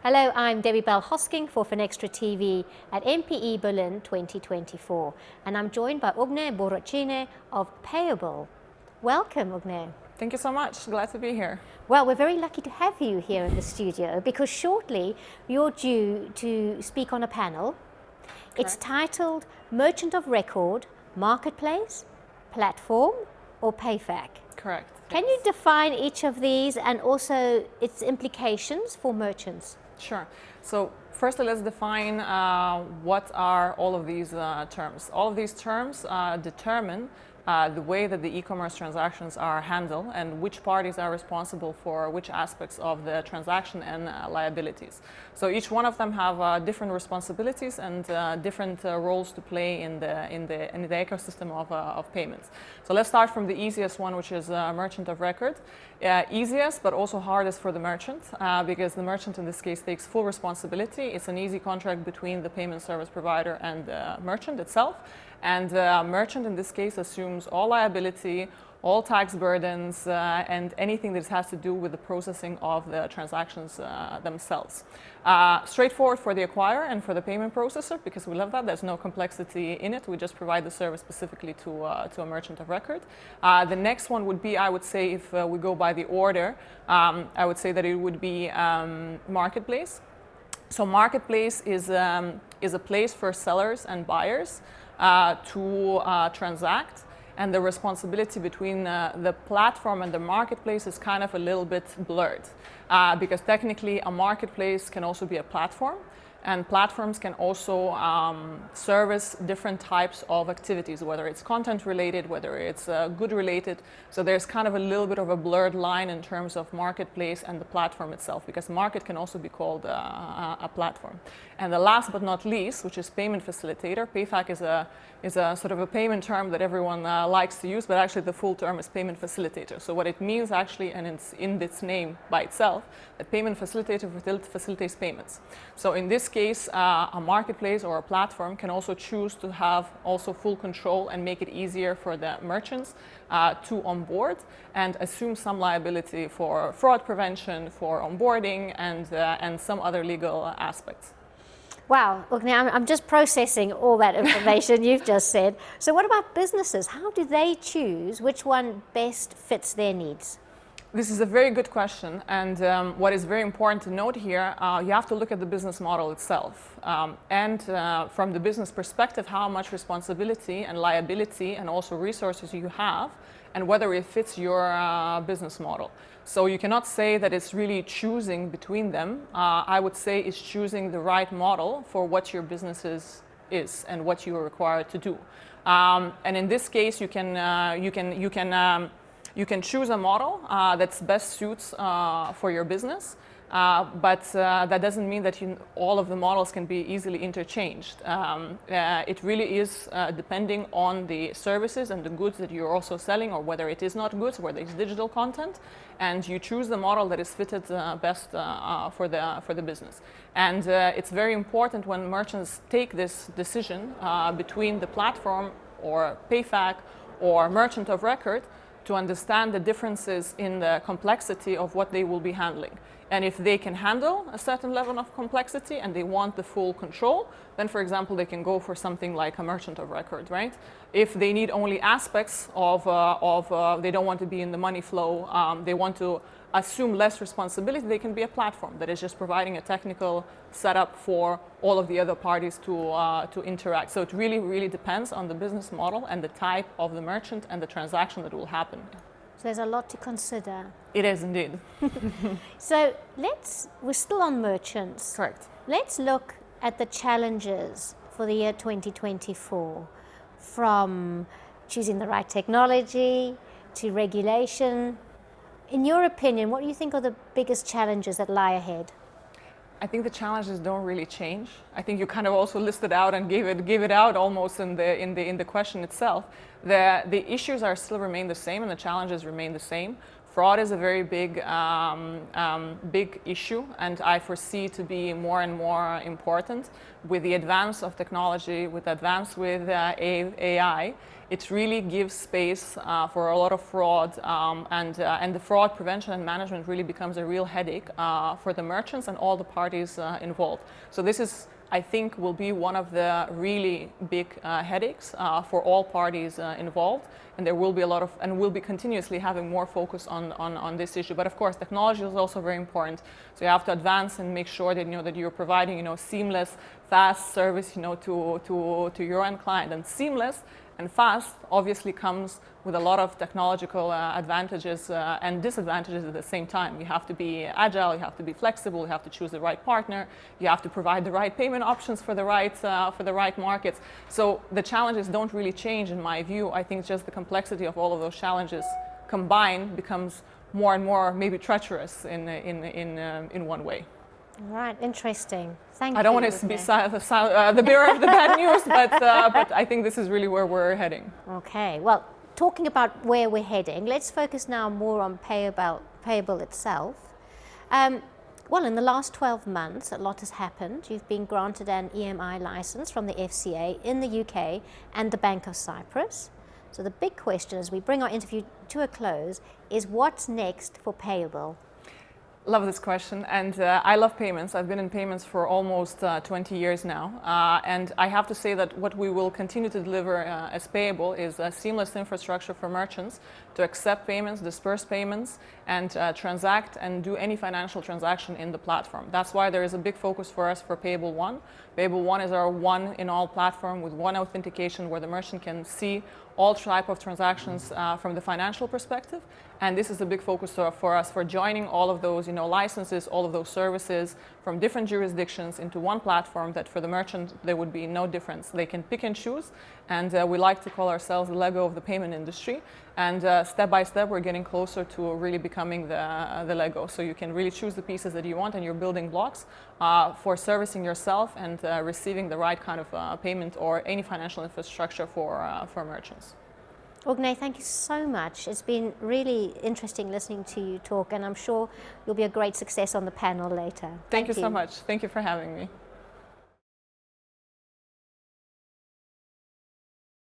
Hello, I'm Debbie Bell-Hosking for FinextraTV at MPE Berlin 2024, and I'm joined by Ogne Borocine of Payable. Welcome, Ogne. Thank you so much. Glad to be here. Well, we're very lucky to have you here in the studio because shortly you're due to speak on a panel. It's titled Merchant of Record, Marketplace, Platform, or Payfac. Correct. Can you define each of these and also its implications for merchants? Sure. So firstly, let's define what are all of these terms. All of these terms determine the way that the e-commerce transactions are handled and which parties are responsible for which aspects of the transaction and liabilities. So each one of them have different responsibilities and different roles to play in the ecosystem of payments. So let's start from the easiest one, which is merchant of record. Easiest, but also hardest for the merchant because the merchant in this case takes full responsibility. It's an easy contract between the payment service provider and the merchant itself. And merchant in this case assumes all liability, all tax burdens, and anything that has to do with the processing of the transactions themselves. Straightforward for the acquirer and for the payment processor because we love that. There's no complexity in it. We just provide the service specifically to a merchant of record. The next one would be, I would say, if we go by the order, I would say that it would be marketplace. So marketplace is a place for sellers and buyers to transact, and the responsibility between the platform and the marketplace is kind of a little bit blurred because technically a marketplace can also be a platform, and platforms can also service different types of activities, whether it's content related, whether it's good related. So there's kind of a little bit of a blurred line in terms of marketplace and the platform itself, because market can also be called a platform. And the last but not least, which is payment facilitator. Payfac is a sort of a payment term that everyone likes to use, but actually the full term is payment facilitator. So what it means actually, and it's in its name by itself, that payment facilitator facilitates payments. So in this case, a marketplace or a platform can also choose to have also full control and make it easier for the merchants to onboard and assume some liability for fraud prevention, for onboarding, and some other legal aspects. Wow, Ogne, I'm just processing all that information you've just said. So what about businesses? How do they choose which one best fits their needs? This is a very good question, and what is very important to note here, you have to look at the business model itself, and from the business perspective, how much responsibility and liability and also resources you have, and whether it fits your business model. So you cannot say that it's really choosing between them. I would say it's choosing the right model for what your business is and what you are required to do. And in this case, you can choose a model that's best suits for your business, but that doesn't mean that all of the models can be easily interchanged. It really is depending on the services and the goods that you're also selling, or whether it is not goods, whether it's digital content, and you choose the model that is fitted best for the business. And it's very important when merchants take this decision between the platform or Payfac or merchant of record to understand the differences in the complexity of what they will be handling. And if they can handle a certain level of complexity and they want the full control, then for example, they can go for something like a merchant of record, right? If they need only aspects of they don't want to be in the money flow, they want to assume less responsibility, they can be a platform that is just providing a technical setup for all of the other parties to interact. So it really, really depends on the business model and the type of the merchant and the transaction that will happen. So there's a lot to consider. It is indeed. So we're still on merchants. Correct. Let's look at the challenges for the year 2024, from choosing the right technology to regulation. In your opinion, what do you think are the biggest challenges that lie ahead? I think the challenges don't really change. I think you kind of also listed out and gave it out almost in the question itself. The issues still remain the same and the challenges remain the same. Fraud is a very big issue, and I foresee to be more and more important with the advance of technology, with advance with AI. It really gives space for a lot of fraud, and the fraud prevention and management really becomes a real headache for the merchants and all the parties involved. So this is, I think, will be one of the really big headaches for all parties involved, and there will be a lot of, and we'll be continuously having more focus on this issue. But of course, technology is also very important. So you have to advance and make sure that that you're providing seamless, fast service to your end client. And seamless and fast obviously comes with a lot of technological advantages and disadvantages at the same time. You have to be agile, you have to be flexible, you have to choose the right partner, you have to provide the right payment options for the right markets. So the challenges don't really change in my view. I think just the complexity of all of those challenges combined becomes more and more maybe treacherous in one way. Right, interesting. Thank you. I don't want to be the bearer of the bad news, but I think this is really where we're heading. Okay, well, talking about where we're heading, let's focus now more on payable itself. Well, in the last 12 months, a lot has happened. You've been granted an EMI license from the FCA in the UK and the Bank of Cyprus. So the big question as we bring our interview to a close is what's next for payable? Love this question, and I love payments. I've been in payments for almost 20 years now, and I have to say that what we will continue to deliver as payable is a seamless infrastructure for merchants to accept payments, disperse payments, and transact and do any financial transaction in the platform. That's why there is a big focus for us for Payable One. Payable One is our one-in-all platform with one authentication where the merchant can see all type of transactions from the financial perspective, and this is a big focus for us for joining all of those licenses, all of those services from different jurisdictions into one platform that for the merchant there would be no difference. They can pick and choose, and we like to call ourselves the Lego of the payment industry, and step by step we're getting closer to really becoming the Lego. So you can really choose the pieces that you want and you're building blocks for servicing yourself and receiving the right kind of payment or any financial infrastructure for merchants. Ugne, thank you so much. It's been really interesting listening to you talk, and I'm sure you'll be a great success on the panel later. Thank you so much. Thank you for having me.